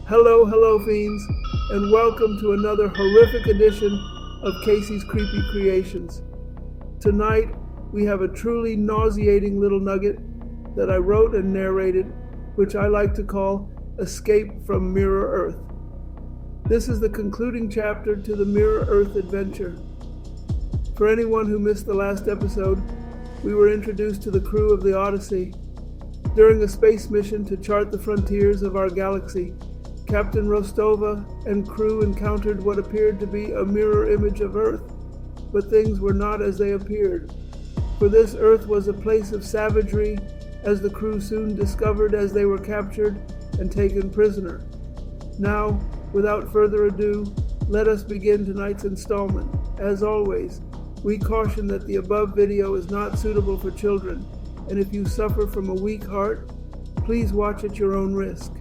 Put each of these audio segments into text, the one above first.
Hello, fiends, and welcome to another horrific edition of Casey's Creepy Creations. Tonight, we have a truly nauseating little nugget that I wrote and narrated, which I like to call Escape from Mirror Earth. This is the concluding chapter to the Mirror Earth adventure. For anyone who missed the last episode, we were introduced to the crew of the Odyssey. During a space mission to chart the frontiers of our galaxy, Captain Rostova and crew encountered what appeared to be a mirror image of Earth, but things were not as they appeared. For this Earth was a place of savagery, as the crew soon discovered as they were captured and taken prisoner. Now, without further ado, let us begin tonight's installment. As always, we caution that the above video is not suitable for children, and if you suffer from a weak heart, please watch at your own risk.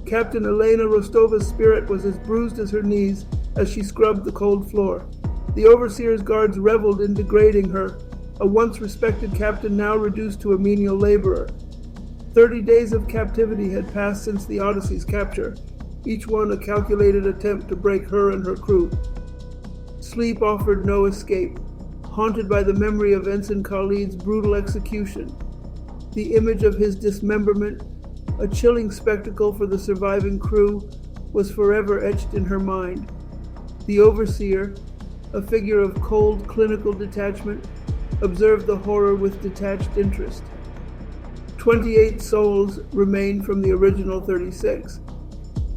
Captain Elena Rostova's spirit was as bruised as her knees as she scrubbed the cold floor. The overseer's guards reveled in degrading her, a once respected captain now reduced to a menial laborer. 30 days of captivity had passed since the Odyssey's capture, each one a calculated attempt to break her and her crew. Sleep offered no escape, haunted by the memory of Ensign Khalid's brutal execution. The image of his dismemberment, a chilling spectacle for the surviving crew, was forever etched in her mind. The overseer, a figure of cold clinical detachment, observed the horror with detached interest. 28 souls remained from the original 36,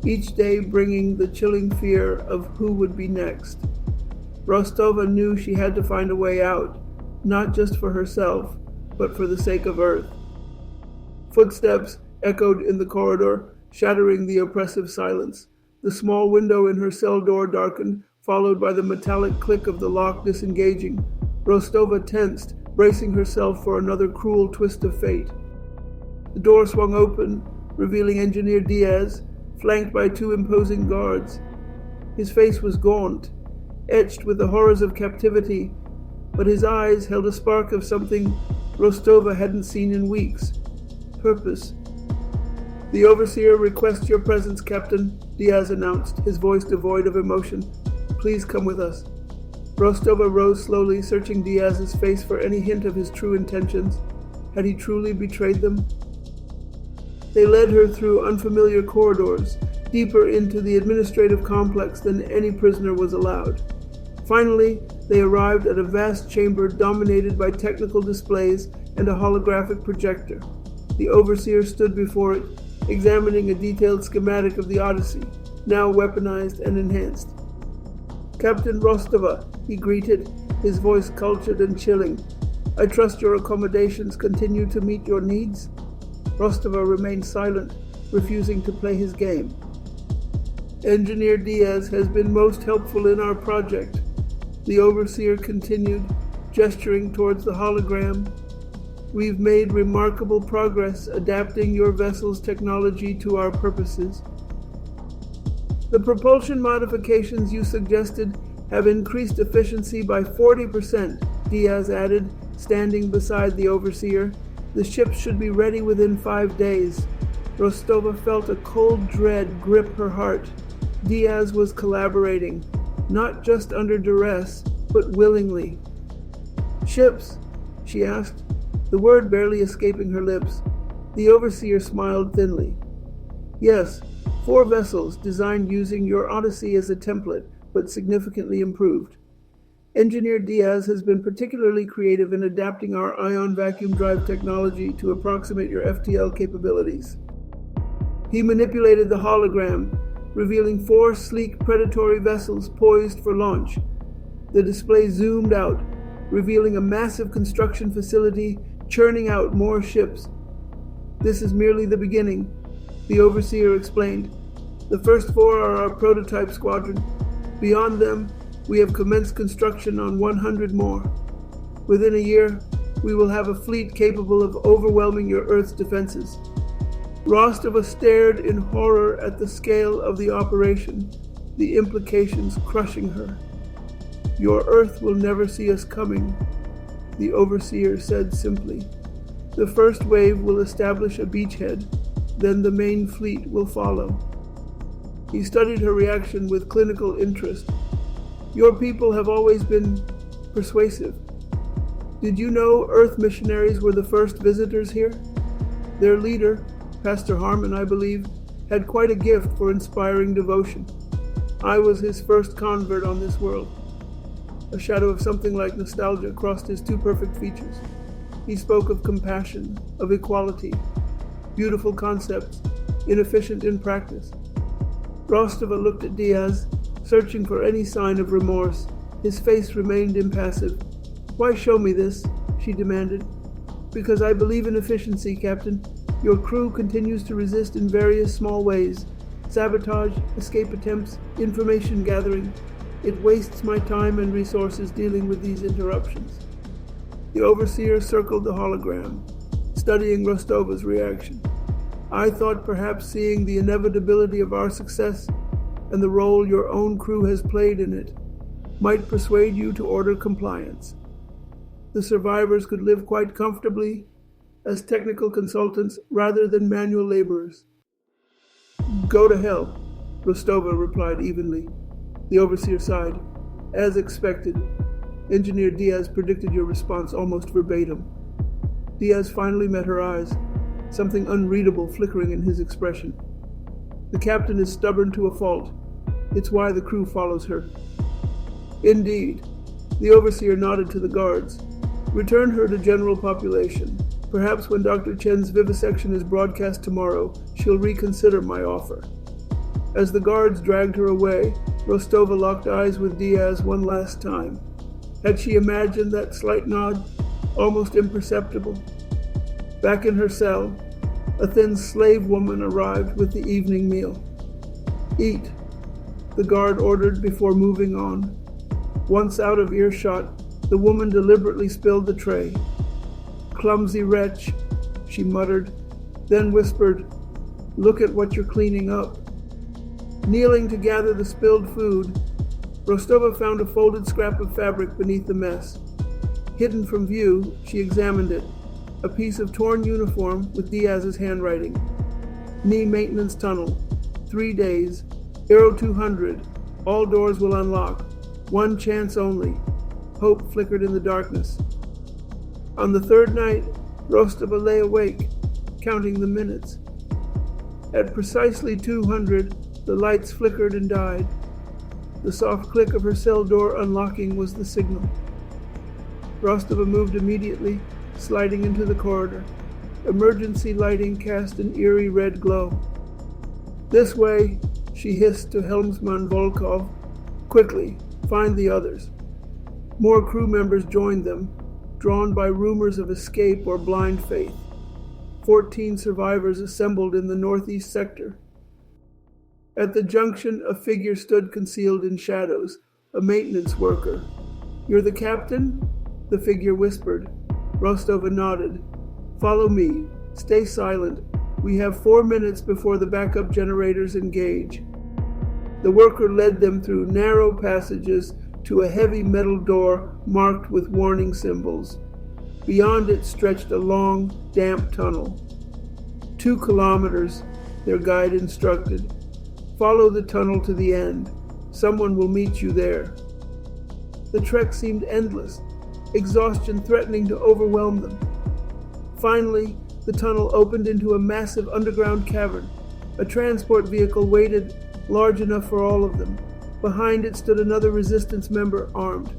each day bringing the chilling fear of who would be next. Rostova knew she had to find a way out, not just for herself, but for the sake of Earth. Footsteps echoed in the corridor, shattering the oppressive silence. The small window in her cell door darkened, followed by the metallic click of the lock disengaging. Rostova tensed, bracing herself for another cruel twist of fate. The door swung open, revealing Engineer Diaz, flanked by two imposing guards. His face was gaunt, etched with the horrors of captivity, but his eyes held a spark of something Rostova hadn't seen in weeks. Purpose. "The Overseer requests your presence, Captain," Diaz announced, his voice devoid of emotion. "Please come with us." Rostova rose slowly, searching Diaz's face for any hint of his true intentions. Had he truly betrayed them? They led her through unfamiliar corridors, deeper into the administrative complex than any prisoner was allowed. Finally, they arrived at a vast chamber dominated by technical displays and a holographic projector. The Overseer stood before it, examining a detailed schematic of the Odyssey, now weaponized and enhanced. "Captain Rostova," he greeted, his voice cultured and chilling. "I trust your accommodations continue to meet your needs?" Rostova remained silent, refusing to play his game. "Engineer Diaz has been most helpful in our project," the Overseer continued, gesturing towards the hologram. "We've made remarkable progress adapting your vessel's technology to our purposes. The propulsion modifications you suggested have increased efficiency by 40%, Diaz added, standing beside the Overseer. "The ships should be ready within 5 days. Rostova felt a cold dread grip her heart. Diaz was collaborating, not just under duress, but willingly. "Ships?" she asked, the word barely escaping her lips. The Overseer smiled thinly. "Yes, 4 vessels designed using your Odyssey as a template, but significantly improved. Engineer Diaz has been particularly creative in adapting our ion vacuum drive technology to approximate your FTL capabilities." He manipulated the hologram, revealing 4 sleek predatory vessels poised for launch. The display zoomed out, revealing a massive construction facility churning out more ships. "This is merely the beginning," the Overseer explained. "The first 4 are our prototype squadron. Beyond them, we have commenced construction on 100 more. Within a year, we will have a fleet capable of overwhelming your Earth's defenses." Rostova stared in horror at the scale of the operation, the implications crushing her. "Your Earth will never see us coming," the Overseer said simply. "The first wave will establish a beachhead, then the main fleet will follow." He studied her reaction with clinical interest. Your people have always been persuasive. Did you know Earth missionaries were the first visitors here? Their leader, Pastor Harmon, I believe, had quite a gift for inspiring devotion. I was his first convert on this world. A shadow of something like nostalgia crossed his too perfect features. He spoke of compassion, of equality, beautiful concepts, inefficient in practice. Rostova looked at Diaz, searching for any sign of remorse. His face remained impassive. Why show me this? She demanded. Because I believe in efficiency, Captain. Your crew continues to resist in various small ways. Sabotage, escape attempts, information gathering. It wastes my time and resources dealing with these interruptions. The overseer circled the hologram, studying Rostova's reaction. I thought perhaps seeing the inevitability of our success and the role your own crew has played in it might persuade you to order compliance. The survivors could live quite comfortably as technical consultants rather than manual laborers. Go to hell, Rostova replied evenly. The overseer sighed. As expected, Engineer Diaz predicted your response almost verbatim. Diaz finally met her eyes, something unreadable flickering in his expression. The captain is stubborn to a fault. It's why the crew follows her. Indeed. The overseer nodded to the guards. Return her to general population. Perhaps when Dr. Chen's vivisection is broadcast tomorrow, she'll reconsider my offer. As the guards dragged her away, Rostova locked eyes with Diaz one last time. Had she imagined that slight nod, almost imperceptible? Back in her cell, a thin slave woman arrived with the evening meal. Eat, the guard ordered before moving on. Once out of earshot, the woman deliberately spilled the tray. Clumsy wretch, she muttered, then whispered, Look at what you're cleaning up. Kneeling to gather the spilled food, Rostova found a folded scrap of fabric beneath the mess. Hidden from view, she examined it. A piece of torn uniform with Diaz's handwriting. Knee maintenance tunnel. 3 days. Aero 200. All doors will unlock. One chance only. Hope flickered in the darkness. On the third night, Rostova lay awake, counting the minutes. At precisely 200, the lights flickered and died. The soft click of her cell door unlocking was the signal. Rostova moved immediately, sliding into the corridor. Emergency lighting cast an eerie red glow. This way, she hissed to Helmsman Volkov. Quickly, find the others. More crew members joined them, drawn by rumors of escape or blind faith. 14 survivors assembled in the northeast sector. At the junction, a figure stood concealed in shadows, a maintenance worker. You're the captain? The figure whispered. Rostova nodded. Follow me. Stay silent. We have 4 minutes before the backup generators engage. The worker led them through narrow passages to a heavy metal door marked with warning symbols. Beyond it stretched a long, damp tunnel. 2 kilometers, their guide instructed. Follow the tunnel to the end. Someone will meet you there. The trek seemed endless, exhaustion threatening to overwhelm them. Finally, the tunnel opened into a massive underground cavern. A transport vehicle waited, large enough for all of them. Behind it stood another resistance member, armed.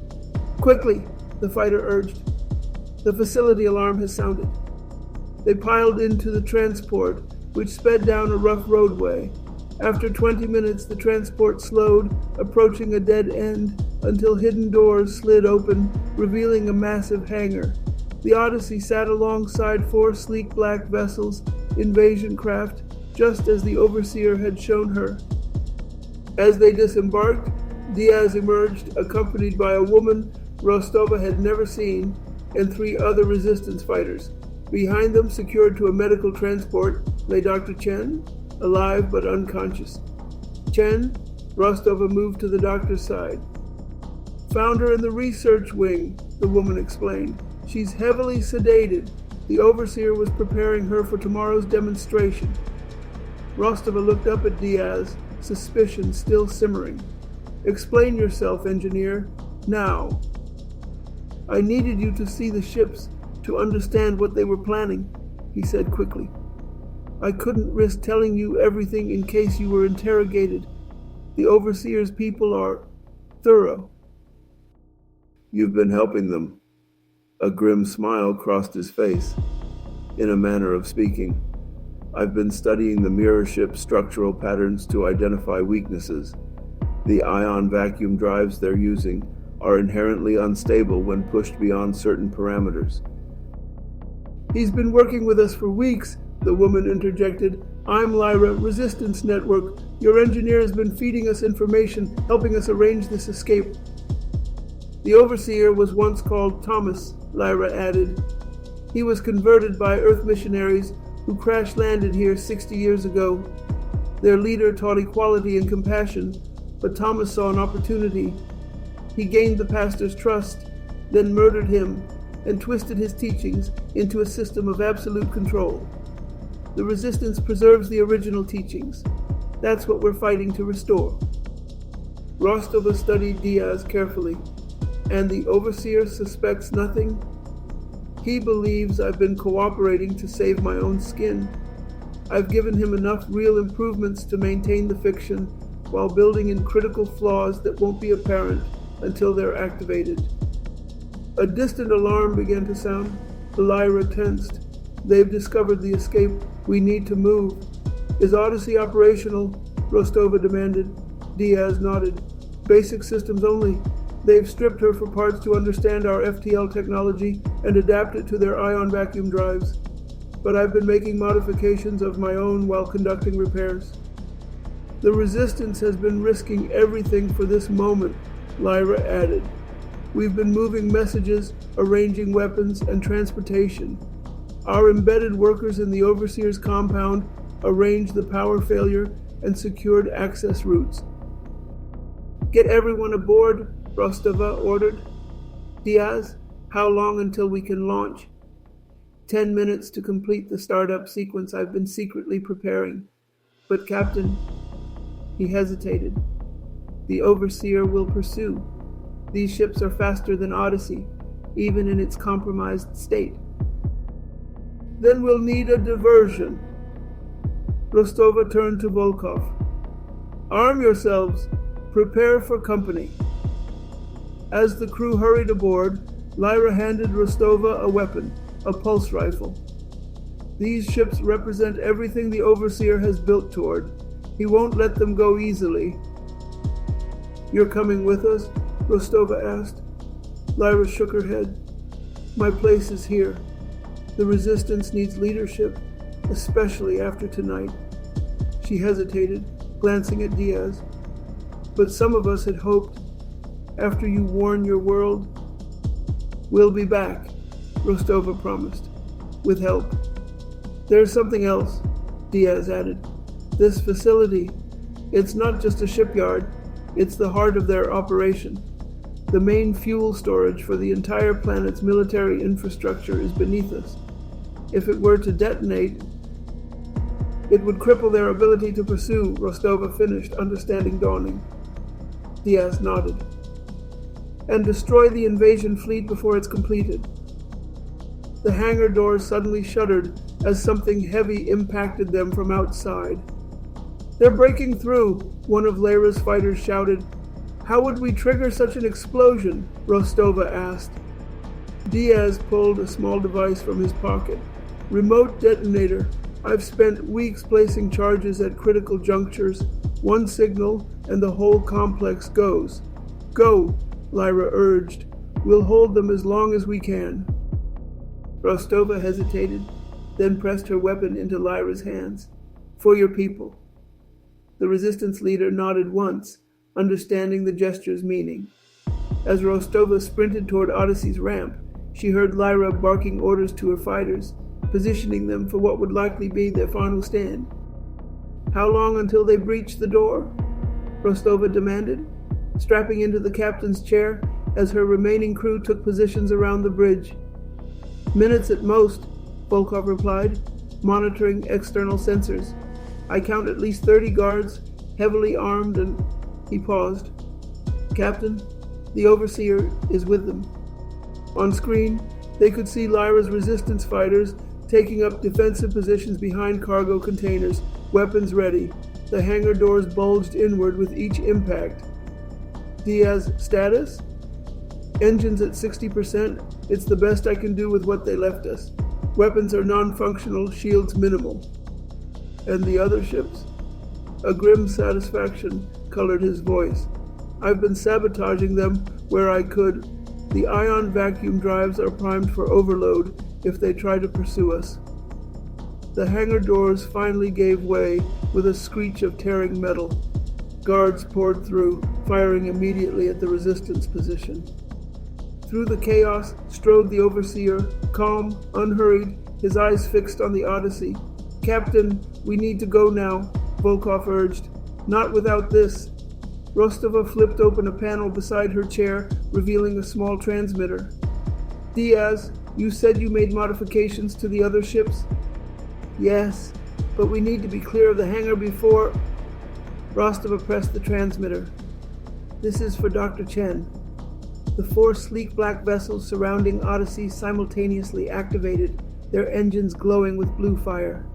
Quickly, the fighter urged. The facility alarm has sounded. They piled into the transport, which sped down a rough roadway. After 20 minutes, the transport slowed, approaching a dead end, until hidden doors slid open, revealing a massive hangar. The Odyssey sat alongside 4 sleek black vessels, invasion craft, just as the overseer had shown her. As they disembarked, Diaz emerged, accompanied by a woman Rostova had never seen, and 3 other resistance fighters. Behind them, secured to a medical transport, lay Dr. Chen, alive but unconscious. Chen, Rostova moved to the doctor's side. Found her in the research wing, the woman explained. She's heavily sedated. The overseer was preparing her for tomorrow's demonstration. Rostova looked up at Diaz, suspicion still simmering. "Explain yourself, engineer, now." "I needed you to see the ships, to understand what they were planning," he said quickly. "I couldn't risk telling you everything in case you were interrogated. The Overseer's people are thorough." "You've been helping them." A grim smile crossed his face. "In a manner of speaking. I've been studying the mirror ship's structural patterns to identify weaknesses. The ion vacuum drives they're using are inherently unstable when pushed beyond certain parameters." "He's been working with us for weeks," the woman interjected. "I'm Lyra, Resistance Network. Your engineer has been feeding us information, helping us arrange this escape." "The Overseer was once called Thomas," Lyra added. "He was converted by Earth missionaries who crash-landed here 60 years ago. Their leader taught equality and compassion, but Thomas saw an opportunity. He gained the pastor's trust, then murdered him, and twisted his teachings into a system of absolute control. The Resistance preserves the original teachings. That's what we're fighting to restore." Rostova studied Diaz carefully. "And the Overseer suspects nothing?" "He believes I've been cooperating to save my own skin. I've given him enough real improvements to maintain the fiction while building in critical flaws that won't be apparent until they're activated." A distant alarm began to sound. Lyra tensed. "They've discovered the escape. We need to move." "Is Odyssey operational?" Rostova demanded. Diaz nodded. "Basic systems only. They've stripped her for parts to understand our FTL technology and adapt it to their ion vacuum drives. But I've been making modifications of my own while conducting repairs." "The Resistance has been risking everything for this moment," Lyra added. "We've been moving messages, arranging weapons, and transportation. Our embedded workers in the Overseer's compound arranged the power failure and secured access routes." "Get everyone aboard," Rostova ordered. "Diaz, how long until we can launch?" 10 minutes to complete the startup sequence I've been secretly preparing. "But Captain," he hesitated, "the Overseer will pursue. These ships are faster than Odyssey, even in its compromised state." "Then we'll need a diversion." Rostova turned to Volkov. "Arm yourselves. Prepare for company." As the crew hurried aboard, Lyra handed Rostova a weapon, a pulse rifle. "These ships represent everything the Overseer has built toward. He won't let them go easily." "You're coming with us?" Rostova asked. Lyra shook her head. "My place is here. The Resistance needs leadership, especially after tonight." She hesitated, glancing at Diaz. "But some of us had hoped, after you warn your world." "We'll be back," Rostova promised, "with help." "There's something else," Diaz added. "This facility, it's not just a shipyard, it's the heart of their operation. The main fuel storage for the entire planet's military infrastructure is beneath us. If it were to detonate, it would cripple their ability to pursue," Rostova finished, understanding dawning. Diaz nodded. "And destroy the invasion fleet before it's completed." The hangar doors suddenly shuddered as something heavy impacted them from outside. "They're breaking through," one of Lyra's fighters shouted. "How would we trigger such an explosion?" Rostova asked. Diaz pulled a small device from his pocket. "Remote detonator. I've spent weeks placing charges at critical junctures. One signal and the whole complex goes." "Go," Lyra urged. "We'll hold them as long as we can." Rostova hesitated, then pressed her weapon into Lyra's hands. "For your people." The Resistance leader nodded once, understanding the gesture's meaning. As Rostova sprinted toward Odyssey's ramp, she heard Lyra barking orders to her fighters, positioning them for what would likely be their final stand. "How long until they breach the door?" Rostova demanded, strapping into the captain's chair as her remaining crew took positions around the bridge. "Minutes at most," Volkov replied, monitoring external sensors. "I count at least 30 guards, heavily armed, and he paused. Captain, the Overseer is with them. On screen, they could see Lyra's resistance fighters taking up defensive positions behind cargo containers, weapons ready. The hangar doors bulged inward with each impact. Diaz, status? Engines at 60%. It's the best I can do with what they left us. Weapons are non-functional, shields minimal. And the other ships? A grim satisfaction colored his voice. I've been sabotaging them where I could. The ion vacuum drives are primed for overload if they try to pursue us. The hangar doors finally gave way with a screech of tearing metal. Guards poured through, firing immediately at the resistance position. Through the chaos strode the Overseer, calm, unhurried, his eyes fixed on the Odyssey. Captain, we need to go now, Volkov urged. Not without this. Rostova flipped open a panel beside her chair, revealing a small transmitter. Diaz, you said you made modifications to the other ships? Yes, but we need to be clear of the hangar before... Rostova pressed the transmitter. This is for Dr. Chen. The 4 sleek black vessels surrounding Odyssey simultaneously activated, their engines glowing with blue fire.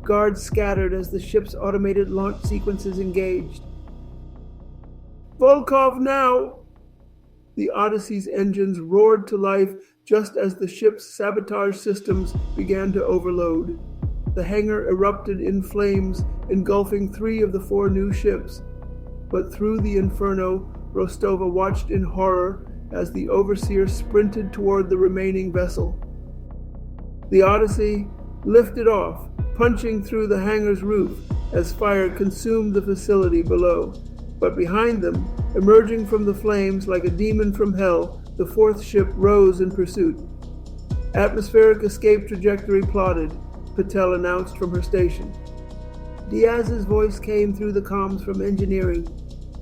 Guards scattered as the ship's automated launch sequences engaged. Volkov now! The Odyssey's engines roared to life just as the ship's sabotage systems began to overload. The hangar erupted in flames, engulfing 3 of the 4 new ships. But through the inferno, Rostova watched in horror as the Overseer sprinted toward the remaining vessel. The Odyssey lifted off, punching through the hangar's roof as fire consumed the facility below. But behind them, emerging from the flames like a demon from hell, the 4th ship rose in pursuit. Atmospheric escape trajectory plotted, Patel announced from her station. Diaz's voice came through the comms from engineering.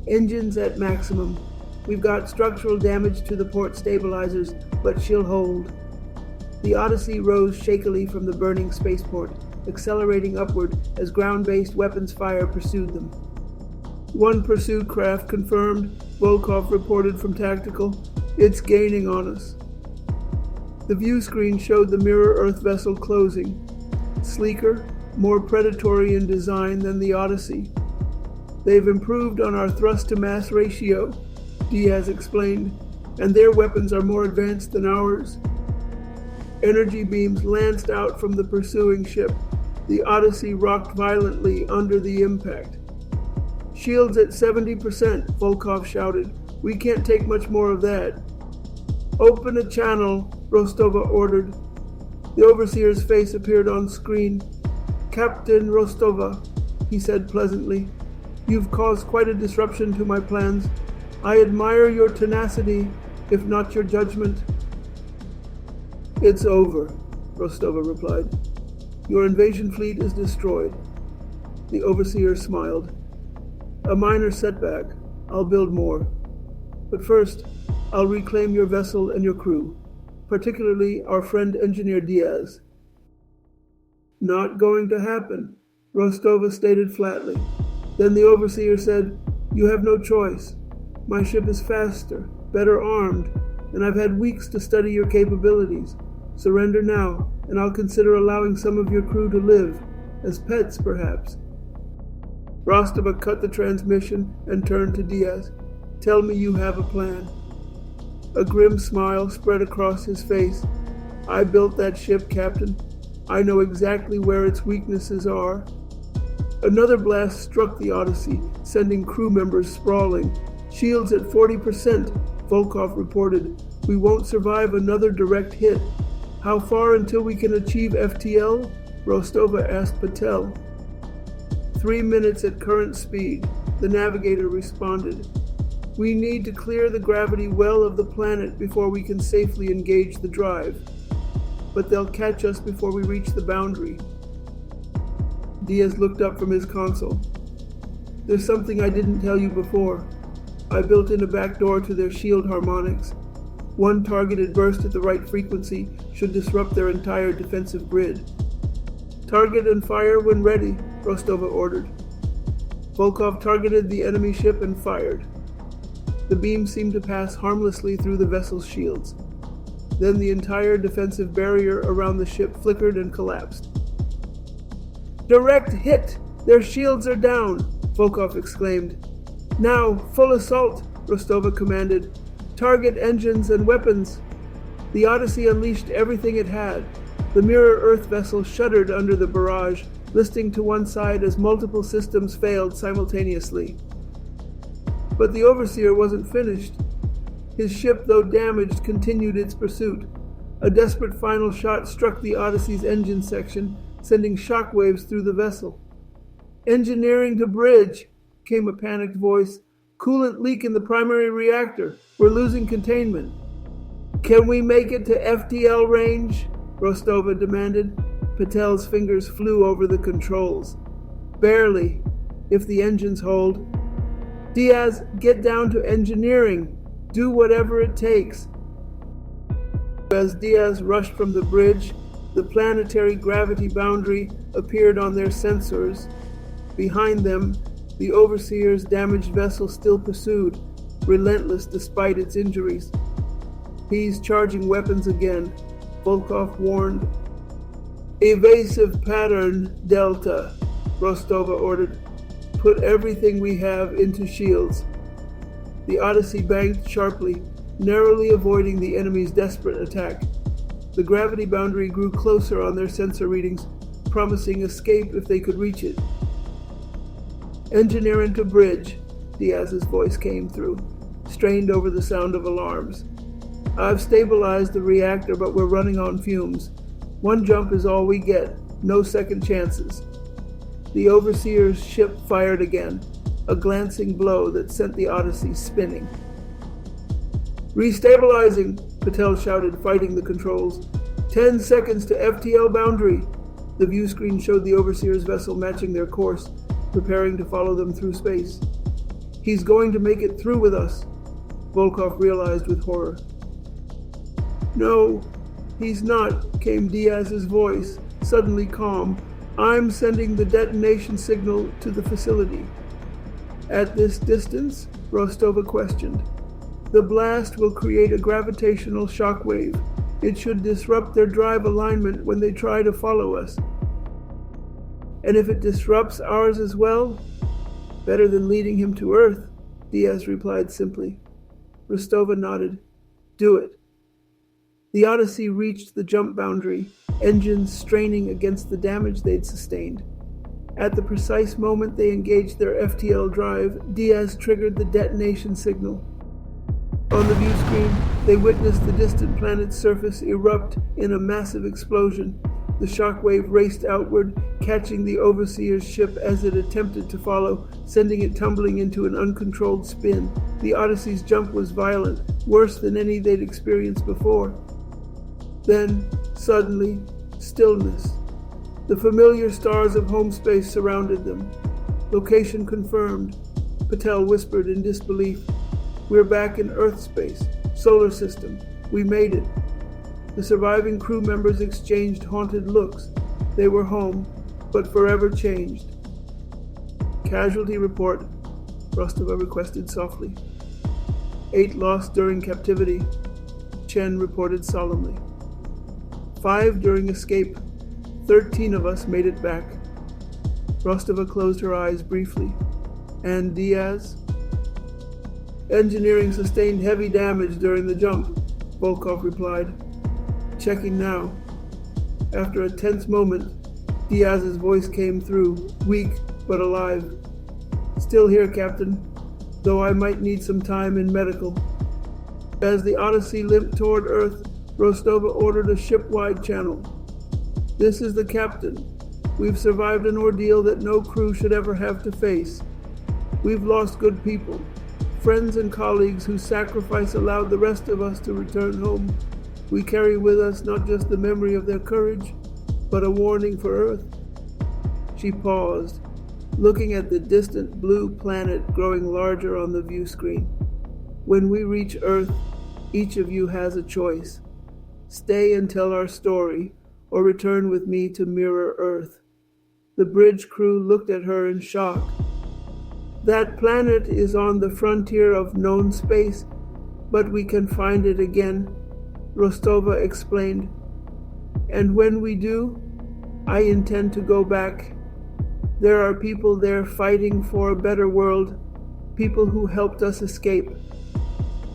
Engines at maximum. We've got structural damage to the port stabilizers, but she'll hold. The Odyssey rose shakily from the burning spaceport, accelerating upward as ground-based weapons fire pursued them. 1 pursuit craft confirmed, Volkov reported from Tactical. It's gaining on us. The view screen showed the Mirror Earth vessel closing. Sleeker, more predatory in design than the Odyssey. They've improved on our thrust-to-mass ratio, Diaz explained, and their weapons are more advanced than ours. Energy beams lanced out from the pursuing ship. The Odyssey rocked violently under the impact. Shields at 70%, Volkov shouted. We can't take much more of that. Open a channel, Rostova ordered. The Overseer's face appeared on screen. Captain Rostova, he said pleasantly, you've caused quite a disruption to my plans. I admire your tenacity, if not your judgment. It's over, Rostova replied. Your invasion fleet is destroyed. The Overseer smiled. A minor setback. I'll build more. But first, I'll reclaim your vessel and your crew, particularly our friend Engineer Diaz. Not going to happen, Rostova stated flatly. Then the Overseer said, You have no choice. My ship is faster, better armed, and I've had weeks to study your capabilities. Surrender now, and I'll consider allowing some of your crew to live, as pets perhaps. Rostova cut the transmission and turned to Diaz. Tell me you have a plan. A grim smile spread across his face. I built that ship, Captain. I know exactly where its weaknesses are. Another blast struck the Odyssey, sending crew members sprawling. Shields at 40%, Volkov reported. We won't survive another direct hit. How far until we can achieve FTL? Rostova asked Patel. 3 minutes at current speed, the navigator responded. We need to clear the gravity well of the planet before we can safely engage the drive. But they'll catch us before we reach the boundary. Diaz looked up from his console. There's something I didn't tell you before. I built in a back door to their shield harmonics. One targeted burst at the right frequency should disrupt their entire defensive grid. Target and fire when ready, Rostova ordered. Volkov targeted the enemy ship and fired. The beam seemed to pass harmlessly through the vessel's shields. Then the entire defensive barrier around the ship flickered and collapsed. "Direct hit! Their shields are down!" Volkov exclaimed. "Now, full assault!" Rostova commanded. "Target engines and weapons!" The Odyssey unleashed everything it had. The Mirror Earth vessel shuddered under the barrage, listing to one side as multiple systems failed simultaneously. But the Overseer wasn't finished. His ship, though damaged, continued its pursuit. A desperate final shot struck the Odyssey's engine section, sending shockwaves through the vessel. "Engineering to bridge," came a panicked voice. "Coolant leak in the primary reactor. We're losing containment." "Can we make it to FTL range?" Rostova demanded. Patel's fingers flew over the controls. "Barely, if the engines hold." "Diaz, get down to engineering. Do whatever it takes." As Diaz rushed from the bridge, the planetary gravity boundary appeared on their sensors. Behind them, the Overseer's damaged vessel still pursued, relentless despite its injuries. "He's charging weapons again," Volkov warned. "Evasive pattern, Delta," Rostova ordered. "Put everything we have into shields." The Odyssey banked sharply, narrowly avoiding the enemy's desperate attack. The gravity boundary grew closer on their sensor readings, promising escape if they could reach it. "Engineer into bridge," Diaz's voice came through, strained over the sound of alarms. "I've stabilized the reactor, but we're running on fumes. One jump is all we get, no second chances." The Overseer's ship fired again, a glancing blow that sent the Odyssey spinning. "Restabilizing," Patel shouted, fighting the controls. 10 seconds to FTL boundary." The view screen showed the Overseer's vessel matching their course, preparing to follow them through space. "He's going to make it through with us," Volkov realized with horror. "No, he's not," came Diaz's voice, suddenly calm. "I'm sending the detonation signal to the facility." "At this distance?" Rostova questioned. "The blast will create a gravitational shock wave. It should disrupt their drive alignment when they try to follow us." "And if it disrupts ours as well?" "Better than leading him to Earth," Diaz replied simply. Rostova nodded. "Do it." The Odyssey reached the jump boundary, engines straining against the damage they'd sustained. At the precise moment they engaged their FTL drive, Diaz triggered the detonation signal. On the view screen, they witnessed the distant planet's surface erupt in a massive explosion. The shockwave raced outward, catching the Overseer's ship as it attempted to follow, sending it tumbling into an uncontrolled spin. The Odyssey's jump was violent, worse than any they'd experienced before. Then, suddenly, stillness. The familiar stars of home space surrounded them. "Location confirmed," Patel whispered in disbelief. "We're back in Earth space, solar system. We made it." The surviving crew members exchanged haunted looks. They were home, but forever changed. "Casualty report," Rostova requested softly. 8 lost during captivity, Chen reported solemnly. 5 during escape. 13 of us made it back. Rostova closed her eyes briefly. "And Diaz?" "Engineering sustained heavy damage during the jump," Volkov replied. "Checking now." After a tense moment, Diaz's voice came through, weak but alive. "Still here, Captain, though I might need some time in medical." As the Odyssey limped toward Earth, Rostova ordered a ship-wide channel. "This is the captain. We've survived an ordeal that no crew should ever have to face. We've lost good people, friends and colleagues whose sacrifice allowed the rest of us to return home. We carry with us not just the memory of their courage, but a warning for Earth." She paused, looking at the distant blue planet growing larger on the view screen. "When we reach Earth, each of you has a choice. Stay and tell our story, or return with me to Mirror Earth." The bridge crew looked at her in shock. That planet is on the frontier of known space, but we can find it again, Rostova explained. And when we do, I intend to go back. There are people there fighting for a better world, people who helped us escape.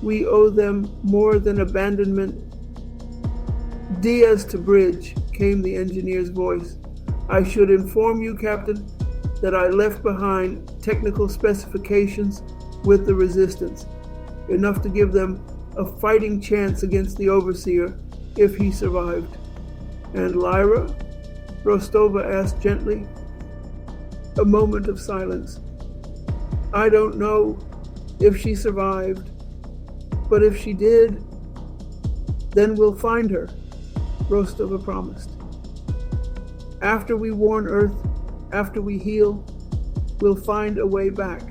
We owe them more than abandonment. Diaz to bridge, came the engineer's voice. I should inform you, Captain, that I left behind technical specifications with the resistance, enough to give them a fighting chance against the Overseer if he survived. And Lyra? Rostova asked gently. A moment of silence. I don't know if she survived, but if she did, then we'll find her, Rostova promised. After we warn Earth, after we heal, we'll find a way back.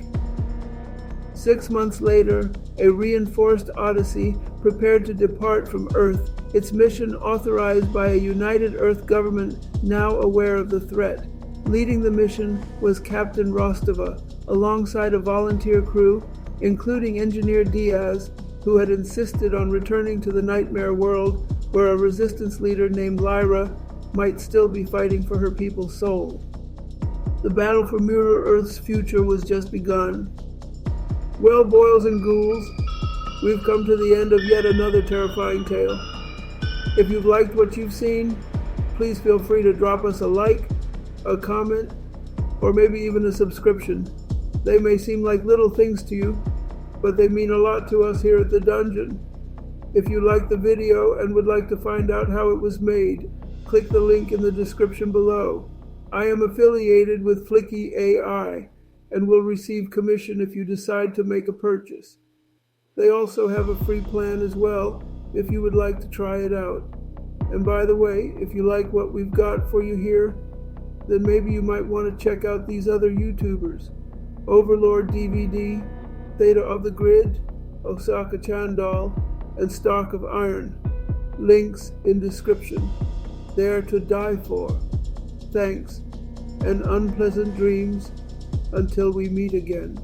6 months later, a reinforced Odyssey prepared to depart from Earth, its mission authorized by a united Earth government now aware of the threat. Leading the mission was Captain Rostova, alongside a volunteer crew, including Engineer Diaz, who had insisted on returning to the nightmare world where a resistance leader named Lyra might still be fighting for her people's soul. The battle for Mirror Earth's future was just begun. Well, boils and ghouls, we've come to the end of yet another terrifying tale. If you've liked what you've seen, please feel free to drop us a like, a comment, or maybe even a subscription. They may seem like little things to you, but they mean a lot to us here at the dungeon. If you liked the video and would like to find out how it was made, click the link in the description below. I am affiliated with Flicky AI and will receive commission if you decide to make a purchase. They also have a free plan as well if you would like to try it out. And by the way, if you like what we've got for you here, then maybe you might want to check out these other YouTubers. Overlord DVD, Theta of the Grid, Osaka Chandal, and Stark of Iron. Links in description. They're to die for. Thanks, and unpleasant dreams until we meet again.